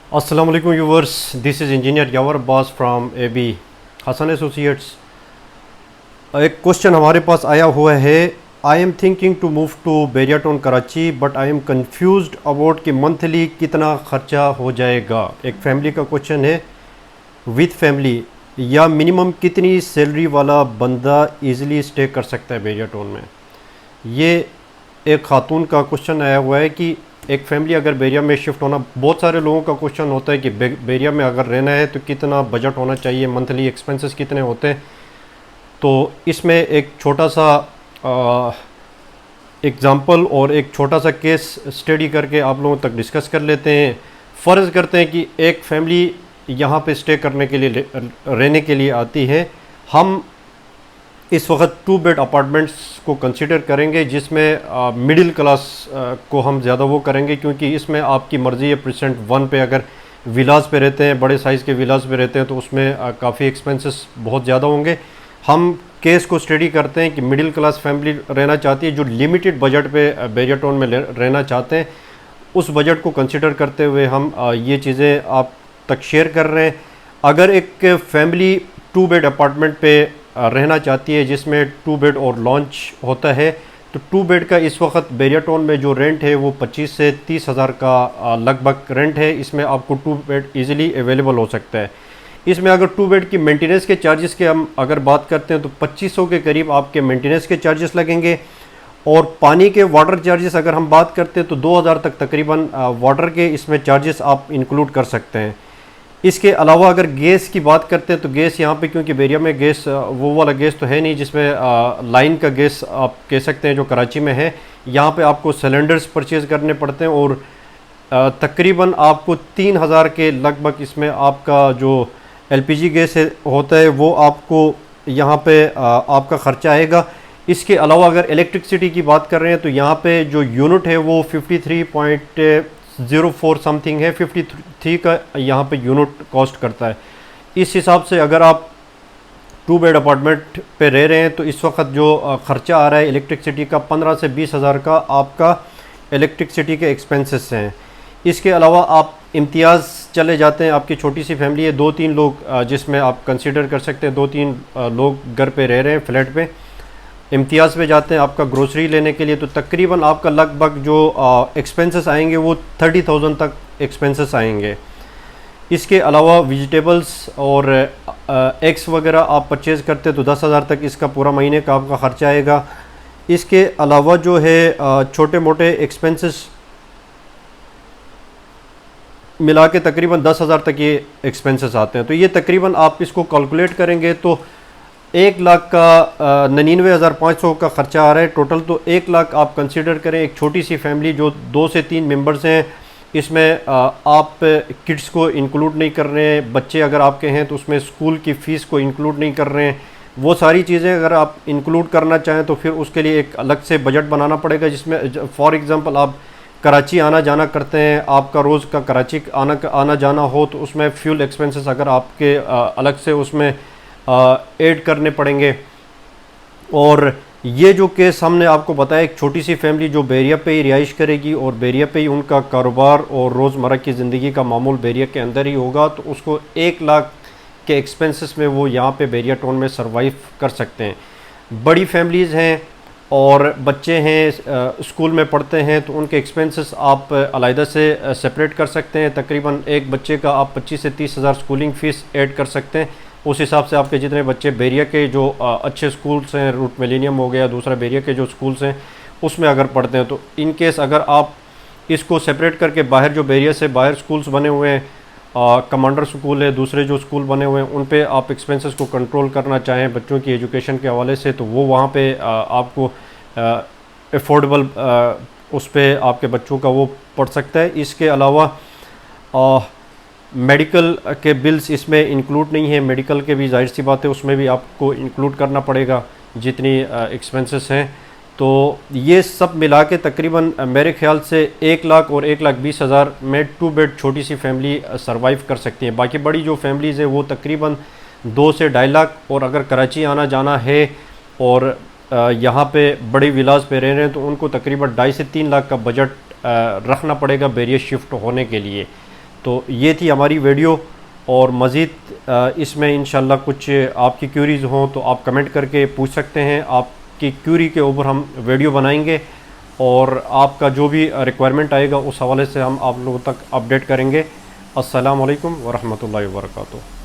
अस्सलाम वालेकुम viewers, this is engineer Yawar Abbas from AB Hasan associates. एक क्वेश्चन हमारे पास आया हुआ है। I am thinking to move to Bahria town Karachi but I am confused about कि मंथली कितना ख़र्चा हो जाएगा। एक फैमिली का क्वेश्चन है। विथ फैमिली या मिनिमम कितनी सैलरी वाला बंदा इजीली स्टे कर सकता है बैरिया टाउन में। ये एक खातून का क्वेश्चन आया हुआ है कि एक फैमिली अगर बैरिया में शिफ्ट होना, बहुत सारे लोगों का क्वेश्चन होता है कि बैरिया में अगर रहना है तो कितना बजट होना चाहिए, मंथली एक्सपेंसेस कितने होते हैं। तो इसमें एक छोटा सा एग्ज़ाम्पल और एक छोटा सा केस स्टडी करके आप लोगों तक डिस्कस कर लेते हैं। फ़र्ज़ करते हैं कि एक फैमिली यहाँ पे स्टे करने के लिए, रहने के लिए आती है। हम इस वक्त 2 बेड अपार्टमेंट्स को कंसिडर करेंगे, जिसमें मिडिल क्लास को हम ज़्यादा वो करेंगे, क्योंकि इसमें आपकी मर्ज़ी है। परसेंट 1 पे अगर विलास पे रहते हैं, बड़े साइज़ के विलास पे रहते हैं, तो उसमें काफ़ी एक्सपेंसेस बहुत ज़्यादा होंगे। हम केस को स्टडी करते हैं कि मिडिल क्लास फैमिली रहना चाहती है, जो लिमिटेड बजट पे बैरिया टाउन में रहना चाहते हैं। उस बजट को कंसिडर करते हुए हम ये चीज़ें आप तक शेयर कर रहे हैं। अगर एक फैमिली 2 बेड अपार्टमेंट पे रहना चाहती है, जिसमें 2 बेड और लॉन्च होता है, तो 2 बेड का इस वक्त बैरिया टाउन में जो रेंट है वो 25 से 30 हज़ार का लगभग रेंट है। इसमें आपको 2 बेड इजीली अवेलेबल हो सकता है। इसमें अगर 2 बेड की मेंटेनेंस के चार्जेस के हम अगर बात करते हैं तो 2500 के करीब आपके मेंटेनेंस के चार्जेस लगेंगे। और पानी के वाटर चार्जेस अगर हम बात करते हैं तो 2000 तक तकरीबन वाटर के इसमें चार्जेस आप इंक्लूड कर सकते हैं। इसके अलावा अगर गैस की बात करते हैं तो गैस यहाँ पे, क्योंकि बैरिया में गैस वो वाला गैस तो है नहीं जिसमें लाइन का गैस आप कह सकते हैं जो कराची में है। यहाँ पे आपको सिलेंडर्स परचेज़ करने पड़ते हैं और तकरीबन आपको 3000 के लगभग इसमें आपका जो LPG गैस होता है वो आपको यहाँ पे आपका ख़र्चा आएगा। इसके अलावा अगर इलेक्ट्रिसिटी की बात कर रहे हैं तो यहाँ पे जो यूनिट है वो 53.04 समथिंग है, 53 का यहाँ पे यूनिट कॉस्ट करता है। इस हिसाब से अगर आप 2 बेड अपार्टमेंट पे रह रहे हैं तो इस वक्त जो ख़र्चा आ रहा है इलेक्ट्रिसिटी का 15 से 20 हज़ार का आपका इलेक्ट्रिसिटी के एक्सपेंसेस हैं। इसके अलावा आप इम्तियाज़ चले जाते हैं, आपकी छोटी सी फैमिली है, 2-3 लोग जिसमें आप कंसिडर कर सकते हैं 2-3 लोग घर पे रह रहे हैं फ्लैट पे, इम्तियाज़ पे जाते हैं आपका ग्रोसरी लेने के लिए, तो तकरीबन आपका लगभग जो एक्सपेंसेस आएंगे वो 30,000 तक एक्सपेंसेस आएंगे। इसके अलावा वेजिटेबल्स और एग्स वगैरह आप परचेज़ करते हैं तो 10,000 तक इसका पूरा महीने का आपका ख़र्चा आएगा। इसके अलावा जो है छोटे मोटे एक्सपेंसेस मिला के तकरीबन 10,000 तक ये एक्सपेंसेस आते हैं। तो ये तकरीबन आप इसको कैलकुलेट करेंगे तो 1 लाख का 99,500 का ख़र्चा आ रहा है टोटल। तो 1 लाख आप कंसिडर करें। एक छोटी सी फैमिली जो 2 से 3 मेंबर्स हैं, इसमें आप किड्स को इंक्लूड नहीं कर रहे हैं, बच्चे अगर आपके हैं तो उसमें स्कूल की फ़ीस को इंक्लूड नहीं कर रहे हैं। वो सारी चीज़ें अगर आप इंक्लूड करना चाहें तो फिर उसके लिए एक अलग से बजट बनाना पड़ेगा, जिसमें फॉर एग्ज़ाम्पल आप कराची आना जाना करते हैं, आपका रोज़ का कराची आना जाना हो तो उसमें फ्यूल एक्सपेंसेस अगर आपके अलग से उसमें ऐड करने पड़ेंगे। और ये जो केस हमने आपको बताया, एक छोटी सी फैमिली जो बैरिया पे ही रिहाइश करेगी और बैरिया पे ही उनका कारोबार और रोज़मर्रा की ज़िंदगी का मामूल बैरिया के अंदर ही होगा, तो उसको 1 लाख के एक्सपेंसेस में वो यहाँ पे बैरिया टाउन में सर्वाइव कर सकते हैं। बड़ी फैमिलीज़ हैं और बच्चे हैं, स्कूल में पढ़ते हैं, तो उनके एक्सपेंसेस आप अलहदा से सेपरेट कर सकते हैं। तकरीबन एक बच्चे का आप 25 से 30 हज़ार स्कूलिंग फ़ीस ऐड कर सकते हैं। उस हिसाब से आपके जितने बच्चे बैरिया के जो अच्छे स्कूल्स हैं, रूट मिलेनियम हो गया, दूसरा बैरिया के जो स्कूल्स हैं उसमें अगर पढ़ते हैं, तो इन केस अगर आप इसको सेपरेट करके बाहर जो बैरिया से बाहर स्कूल्स बने हुए हैं, कमांडर स्कूल है, दूसरे जो स्कूल बने हुए हैं, उन पे आप एक्सपेंसेस को कंट्रोल करना चाहें बच्चों की एजुकेशन के हवाले से, तो वो वहाँ पे आपको अफोर्डेबल उस पे आपके बच्चों का वो पड़ सकता है। इसके अलावा मेडिकल के बिल्स इसमें इंक्लूड नहीं है। मेडिकल के भी जाहिर सी बात है उसमें भी आपको इंक्लूड करना पड़ेगा जितनी एक्सपेंसेस हैं। तो ये सब मिला के तकरीबन मेरे ख्याल से 1 लाख और 1,20,000 में 2 बेड छोटी सी फैमिली सर्वाइव कर सकती है। बाकी बड़ी जो फैमिलीज़ हैं वो तकरीबन 2 से 2.5 लाख, और अगर कराची आना जाना है और यहाँ पे बड़े विलास पे रह रहे हैं तो उनको तकरीबन 2.5 से 3 लाख का बजट रखना पड़ेगा बैरिया शिफ्ट होने के लिए। तो ये थी हमारी वीडियो, और मज़ीद इसमें इंशाल्लाह कुछ आपकी क्यूरीज़ हों तो आप कमेंट करके पूछ सकते हैं। आपकी क्यूरी के ऊपर हम वीडियो बनाएंगे और आपका जो भी रिक्वायरमेंट आएगा उस हवाले से हम आप लोगों तक अपडेट करेंगे। अस्सलाम वालेकुम व रहमतुल्लाहि व बरकातुहू।